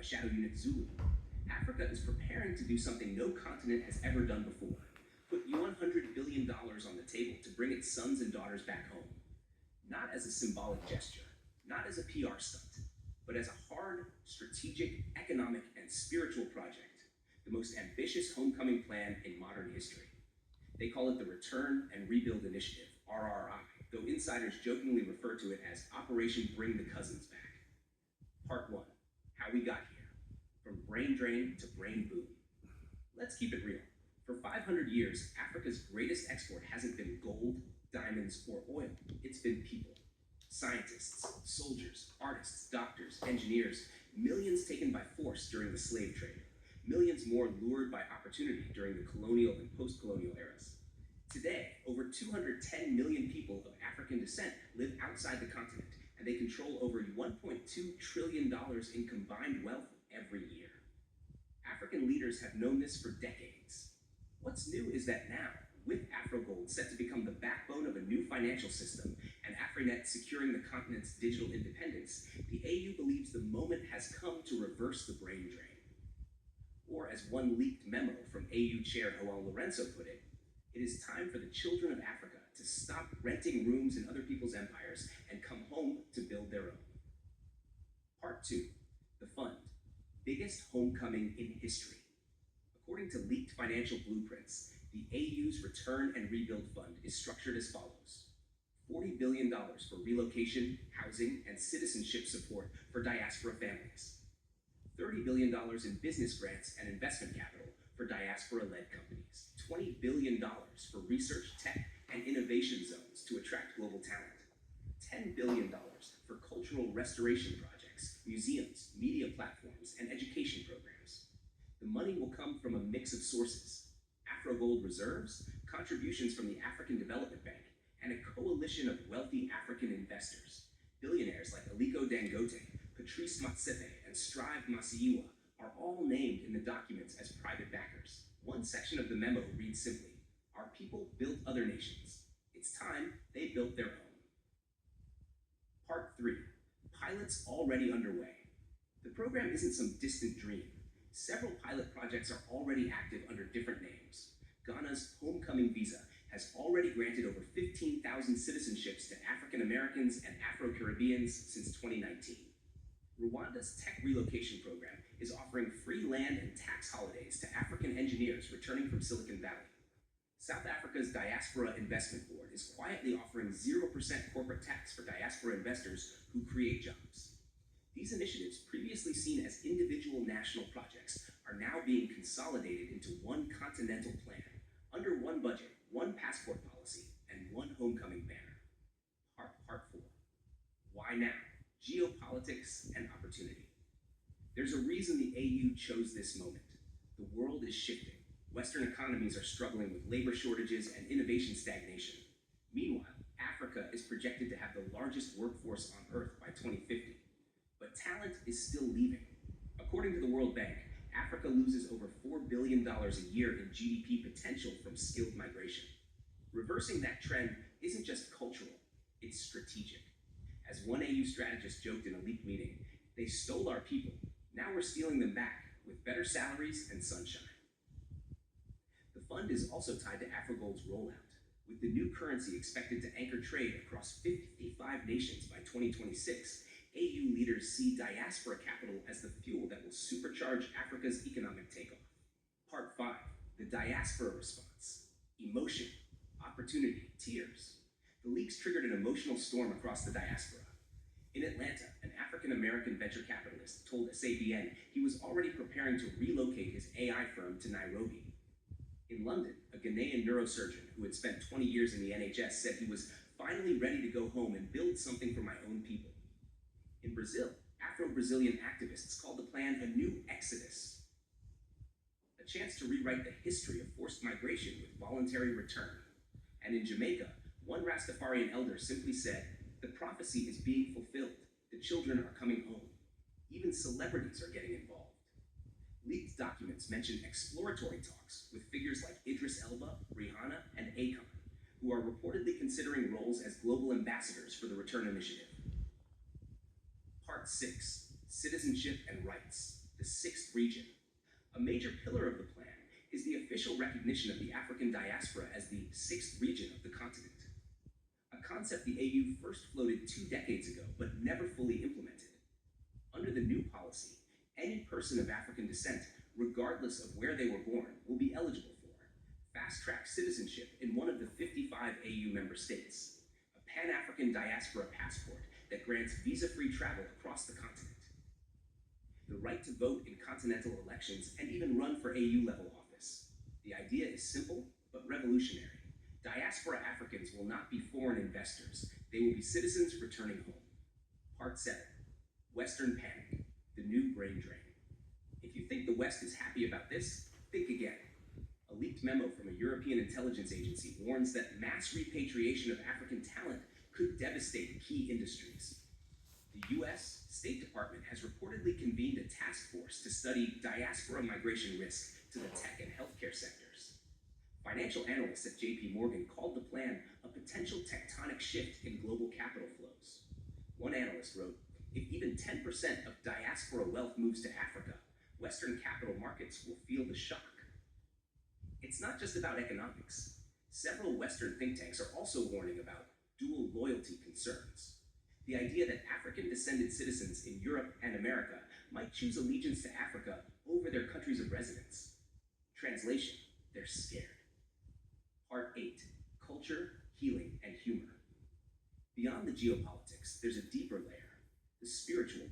Shadow Unit Zulu. Africa is preparing to do something no continent has ever done before. Put $100 billion on the table to bring its sons and daughters back home. Not as a symbolic gesture, not as a PR stunt, but as a hard, strategic, economic, and spiritual project, the most ambitious homecoming plan in modern history. They call it the Return and Rebuild Initiative, RRI, though insiders jokingly refer to it as Operation Bring the Cousins Back. Part 1, how we got here, from brain drain to brain boom. Let's keep it real. For 500 years, Africa's greatest export hasn't been gold, diamonds, or oil. It's been people. Scientists, soldiers, artists, doctors, engineers, millions taken by force during the slave trade, millions more lured by opportunity during the colonial and post-colonial eras. Today, over 210 million people of African descent live outside the continent, and they control over $1.2 trillion in combined wealth every year. African leaders have known this for decades. What's new is that now, with AfroGold set to become the backbone of a new financial system and Afrinet securing the continent's digital independence, the AU believes the moment has come to reverse the brain drain. Or as one leaked memo from AU Chair João Lorenzo put it, it is time for the children of Africa to stop renting rooms in other people's empires and come home to build their own. Part 2, the fund, biggest homecoming in history. According to leaked financial blueprints, the AU's Return and Rebuild Fund is structured as follows. $40 billion for relocation, housing, and citizenship support for diaspora families. $30 billion in business grants and investment capital for diaspora-led companies. $20 billion for research, tech, and innovation zones to attract global talent. $10 billion for cultural restoration projects, museums, media platforms, and education programs. The money will come from a mix of sources. AfroGold reserves, contributions from the African Development Bank, and a coalition of wealthy African investors. Billionaires like Aliko Dangote, Patrice Motsepe, and Strive Masiyiwa are all named in the documents as private backers. One section of the memo reads simply, "Our people built other nations. It's time they built their own." Part 3, pilots already underway. The program isn't some distant dream. Several pilot projects are already active under different names. Ghana's Homecoming Visa has already granted over 15,000 citizenships to African Americans and Afro-Caribbeans since 2019. Rwanda's tech relocation program is offering free land and tax holidays to African engineers returning from Silicon Valley. South Africa's Diaspora Investment Board is quietly offering 0% corporate tax for diaspora investors who create jobs. These initiatives, previously seen as individual national projects, are now being consolidated into one continental plan, under one budget, one passport policy, and one homecoming banner. Part 4. Why now? Geopolitics and opportunity. There's a reason the AU chose this moment. The world is shifting. Western economies are struggling with labor shortages and innovation stagnation. Meanwhile, Africa is projected to have the largest workforce on Earth by 2050. But talent is still leaving. According to the World Bank, Africa loses over $4 billion a year in GDP potential from skilled migration. Reversing that trend isn't just cultural, it's strategic. As one AU strategist joked in a leaked meeting, they stole our people. Now we're stealing them back with better salaries and sunshine. The fund is also tied to AfroGold's rollout, with the new currency expected to anchor trade across 55 nations by 2026. AU leaders see diaspora capital as the fuel that will supercharge Africa's economic takeoff. Part 5, the diaspora response. Emotion, opportunity, tears. The leaks triggered an emotional storm across the diaspora. In Atlanta, an African-American venture capitalist told SABN he was already preparing to relocate his AI firm to Nairobi. In London, a Ghanaian neurosurgeon who had spent 20 years in the NHS said he was finally ready to go home and build something for my own people. In Brazil, Afro-Brazilian activists called the plan a new exodus, a chance to rewrite the history of forced migration with voluntary return. And in Jamaica, one Rastafarian elder simply said, "The prophecy is being fulfilled. The children are coming home. Even celebrities are getting involved." Leaked documents mention exploratory talks with figures like Idris Elba, Rihanna, and Akon, who are reportedly considering roles as global ambassadors for the Return Initiative. Part 6, citizenship and rights, the sixth region. A major pillar of the plan is the official recognition of the African diaspora as the sixth region of the continent, a concept the AU first floated 2 decades ago but never fully implemented. Under the new policy, any person of African descent, regardless of where they were born, will be eligible for fast-track citizenship in one of the 55 AU member states, a Pan-African Diaspora Passport that grants visa-free travel across the continent, the right to vote in continental elections and even run for AU-level office. The idea is simple but revolutionary. Diaspora Africans will not be foreign investors. They will be citizens returning home. Part 7. Western Panic, the new brain drain. If you think the West is happy about this, think again. A leaked memo from a European intelligence agency warns that mass repatriation of African talent could devastate key industries. The US State Department has reportedly convened a task force to study diaspora migration risk to the tech and healthcare sectors. Financial analysts at JP Morgan called the plan a potential tectonic shift in global capital flows. One analyst wrote, if even 10% of diaspora wealth moves to Africa, Western capital markets will feel the shock. It's not just about economics. Several Western think tanks are also warning about dual loyalty concerns. The idea that African-descended citizens in Europe and America might choose allegiance to Africa over their countries of residence. Translation, they're scared. Part 8, Culture, Healing, and Humor. Beyond the geopolitics, there's a deeper layer, the spiritual one.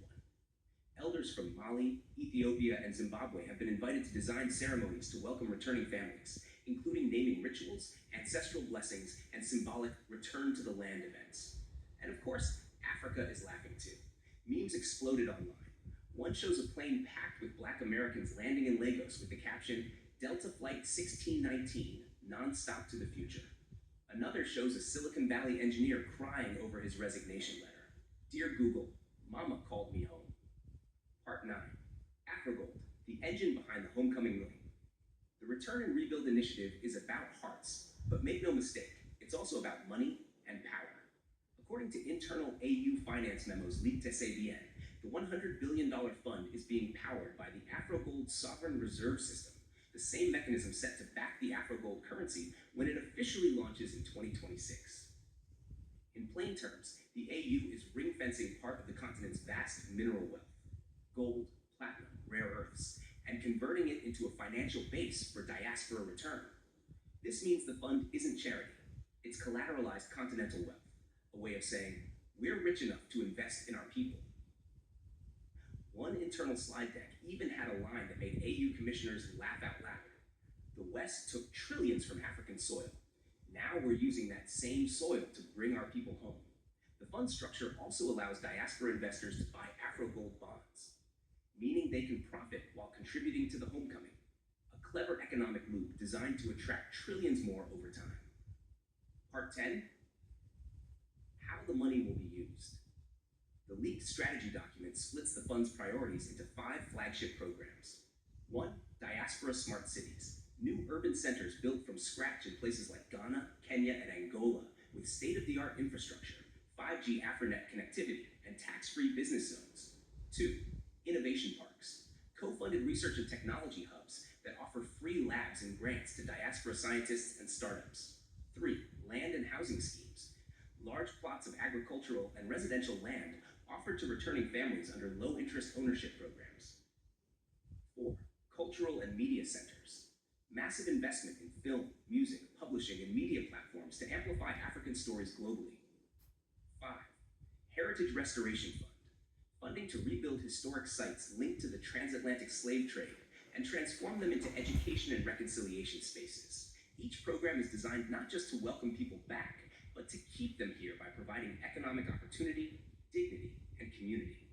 Elders from Mali, Ethiopia, and Zimbabwe have been invited to design ceremonies to welcome returning families, including naming rituals, ancestral blessings, and symbolic return to the land events. And of course, Africa is laughing too. Memes exploded online. One shows a plane packed with Black Americans landing in Lagos with the caption, Delta Flight 1619, non-stop to the future. Another shows a Silicon Valley engineer crying over his resignation letter. Dear Google, Mama called me home. Part 9, AfroGold, the engine behind the homecoming loan. The Return and Rebuild initiative is about hearts, but make no mistake, it's also about money and power. According to internal AU finance memos leaked to SABN, the $100 billion fund is being powered by the AfroGold Sovereign Reserve System, the same mechanism set to back the AfroGold currency when it officially launches in 2026. In plain terms, the AU is ring-fencing part of the continent's vast mineral wealth, gold, platinum, rare earths, and converting it into a financial base for diaspora return. This means the fund isn't charity, it's collateralized continental wealth, a way of saying, we're rich enough to invest in our people. One internal slide deck even had a line that made AU commissioners laugh out loud. The West took trillions from African soil. Now we're using that same soil to bring our people home. The fund structure also allows diaspora investors to buy AfroGold bonds, meaning they can profit while contributing to the homecoming. A clever economic loop designed to attract trillions more over time. Part 10, how the money will be used. The leaked strategy document splits the fund's priorities into 5 flagship programs. 1, Diaspora Smart Cities, new urban centers built from scratch in places like Ghana, Kenya, and Angola with state-of-the-art infrastructure, 5G Afronet connectivity, and tax-free business zones. 2, Innovation Parks, co-funded research and technology hubs that offer free labs and grants to diaspora scientists and startups. 3, Land and housing schemes, large plots of agricultural and residential land offered to returning families under low-interest ownership programs. 4, Cultural and media centers, massive investment in film, music, publishing, and media platforms to amplify African stories globally. 5, Heritage Restoration Fund, funding to rebuild historic sites linked to the transatlantic slave trade and transform them into education and reconciliation spaces. Each program is designed not just to welcome people back, but to keep them here by providing economic opportunity, dignity, and community.